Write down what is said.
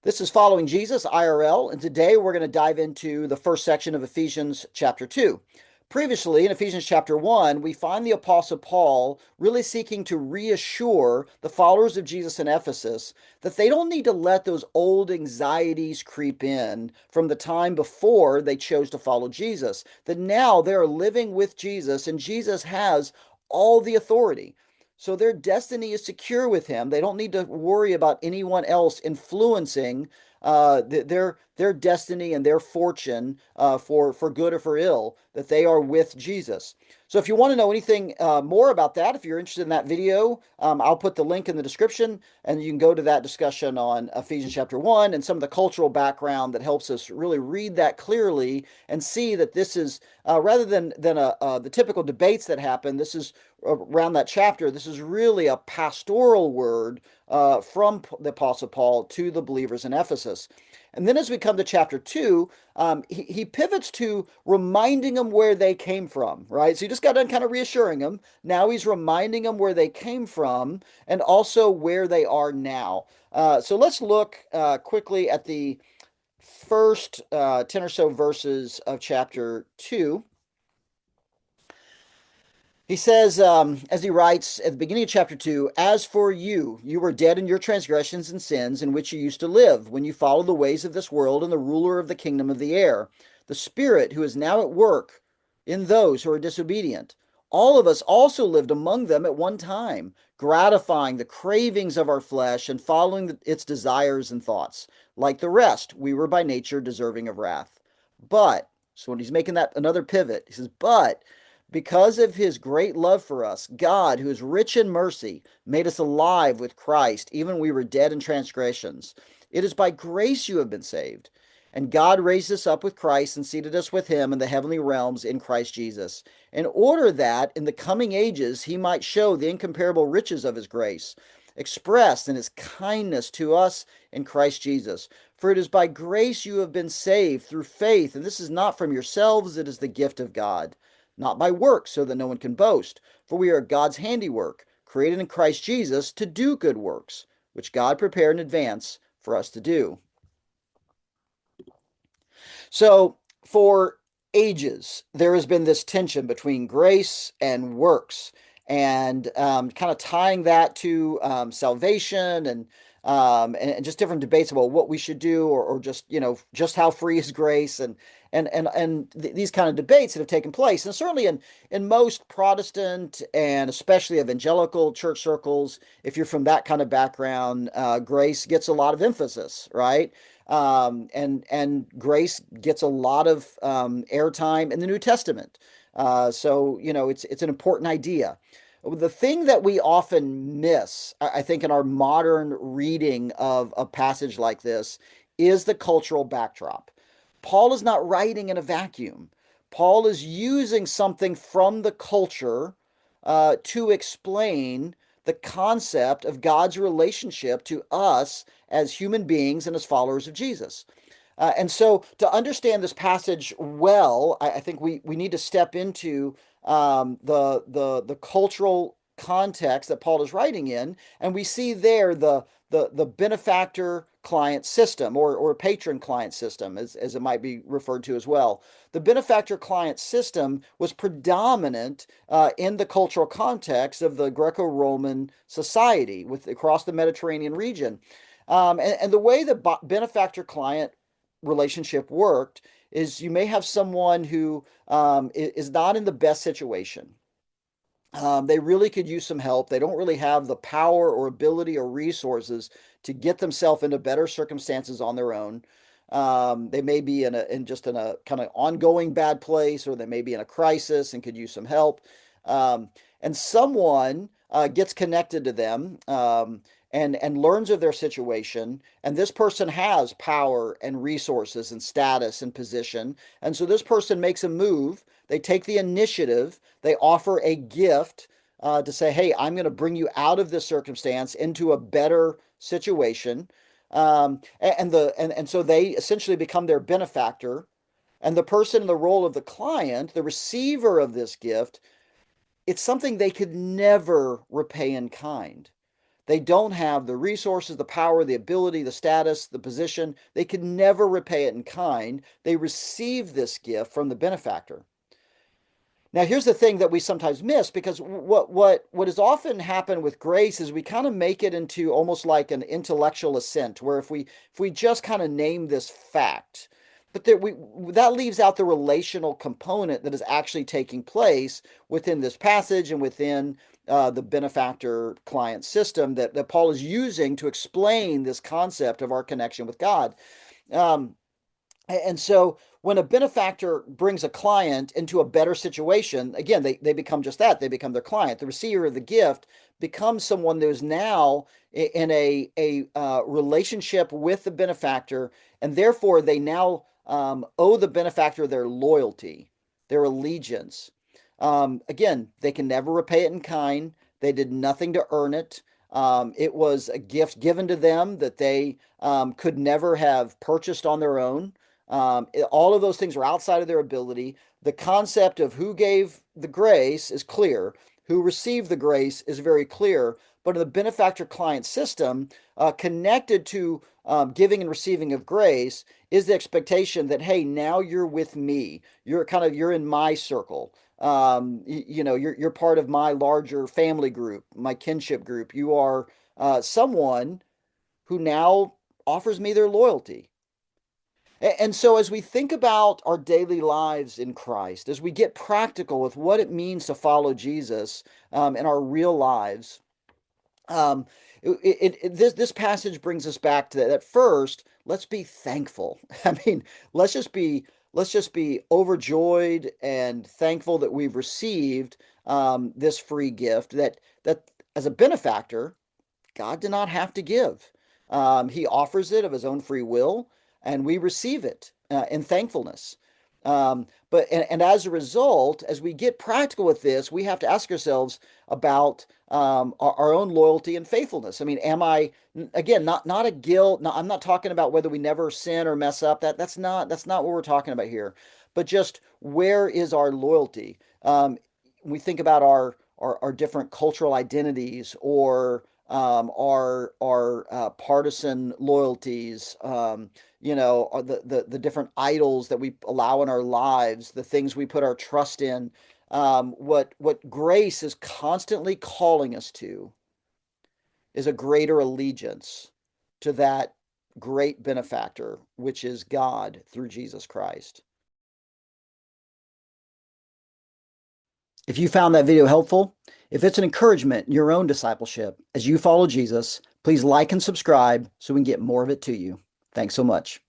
This is Following Jesus IRL, and today we're going to dive into the first section of Ephesians chapter 2. Previously, in Ephesians chapter 1, we find the Apostle Paul really seeking to reassure the followers of Jesus in Ephesus that they don't need to let those old anxieties creep in from the time before they chose to follow Jesus. That now they're living with Jesus, and Jesus has all the authority. So their destiny is secure with him. They don't need to worry about anyone else influencing their destiny and their fortune for good or for ill. That they are with Jesus. So if you want to know anything more about that, if you're interested in that video, I'll put the link in the description, and you can go to that discussion on Ephesians chapter 1 and some of the cultural background that helps us really read that clearly and see that this is rather than the typical debates that happen. This is around that chapter. This is really a pastoral word from the Apostle Paul to the believers in Ephesus. And then as we come to chapter 2, he pivots to reminding them where they came from, right? So you just got done kind of reassuring them. Now he's reminding them where they came from and also where they are now. So let's look quickly at the first 10 or so verses of chapter 2. He says, as he writes at the beginning of chapter 2, as for you, you were dead in your transgressions and sins in which you used to live, when you followed the ways of this world and the ruler of the kingdom of the air, the Spirit who is now at work in those who are disobedient. All of us also lived among them at one time, gratifying the cravings of our flesh and following its desires and thoughts. Like the rest, we were by nature deserving of wrath. But, so when he's making that another pivot, he says, but because of his great love for us, God, who is rich in mercy, made us alive with Christ, even when we were dead in transgressions. It is by grace you have been saved. And God raised us up with Christ and seated us with him in the heavenly realms in Christ Jesus, in order that in the coming ages he might show the incomparable riches of his grace, expressed in his kindness to us in Christ Jesus. For it is by grace you have been saved through faith, and this is not from yourselves, it is the gift of God, not by works, so that no one can boast. For we are God's handiwork, created in Christ Jesus to do good works, which God prepared in advance for us to do. So, for ages, there has been this tension between grace and works, and kind of tying that to salvation and just different debates about what we should do, or just just how free is grace, and these kind of debates that have taken place, and certainly in most Protestant and especially evangelical church circles, if you're from that kind of background, grace gets a lot of emphasis, right? And grace gets a lot of airtime in the New Testament. So it's an important idea. The thing that we often miss, I think, in our modern reading of a passage like this is the cultural backdrop. Paul is not writing in a vacuum. Paul is using something from the culture to explain the concept of God's relationship to us as human beings and as followers of Jesus. And so, to understand this passage well, I think we need to step into the cultural context that Paul is writing in, and we see there the benefactor client system, or patron client system, as it might be referred to as well. The benefactor client system was predominant in the cultural context of the Greco-Roman society across the Mediterranean region. And the way the benefactor client relationship worked is you may have someone who is not in the best situation. They really could use some help. They don't really have the power or ability or resources to get themselves into better circumstances on their own. They may be in a kind of ongoing bad place, or they may be in a crisis and could use some help. And someone gets connected to them, and learns of their situation. And this person has power and resources and status and position. And so this person makes a move. They take the initiative. They offer a gift to say, hey, I'm going to bring you out of this circumstance into a better situation. And so they essentially become their benefactor. And the person in the role of the client, the receiver of this gift, it's something they could never repay in kind. They don't have the resources, the power, the ability, the status, the position. They could never repay it in kind. They receive this gift from the benefactor. Now, here's the thing that we sometimes miss, because what has often happened with grace is we kind of make it into almost like an intellectual assent, where if we just kind of name this fact, but that leaves out the relational component that is actually taking place within this passage and within the benefactor client system that Paul is using to explain this concept of our connection with God. Um, and so when a benefactor brings a client into a better situation, again, they become just that. They become their client. The receiver of the gift becomes someone that is now in a relationship with the benefactor, and therefore they now owe the benefactor their loyalty, their allegiance. Again, they can never repay it in kind. They did nothing to earn it. It was a gift given to them that they could never have purchased on their own. All of those things are outside of their ability. The concept of who gave the grace is clear. Who received the grace is very clear. But in the benefactor client system, connected to giving and receiving of grace is the expectation that, hey, now you're with me. You're in my circle. You're part of my larger family group, my kinship group. You are someone who now offers me their loyalty. And so, as we think about our daily lives in Christ, as we get practical with what it means to follow Jesus in our real lives, um, this passage brings us back to that. First, let's be thankful. I mean, let's just be let's just be overjoyed and thankful that we've received this free gift. That as a benefactor, God did not have to give. He offers it of his own free will, and we receive it in thankfulness. But as a result, as we get practical with this, we have to ask ourselves about our own loyalty and faithfulness. I mean, am I again not a guilt? I'm not talking about whether we never sin or mess up. That's not what we're talking about here. But just where is our loyalty? We think about our different cultural identities or our partisan loyalties, the different idols that we allow in our lives, the things we put our trust in. What grace is constantly calling us to is a greater allegiance to that great benefactor, which is God through Jesus Christ. If you found that video helpful, if it's an encouragement in your own discipleship as you follow Jesus, please like and subscribe so we can get more of it to you. Thanks so much.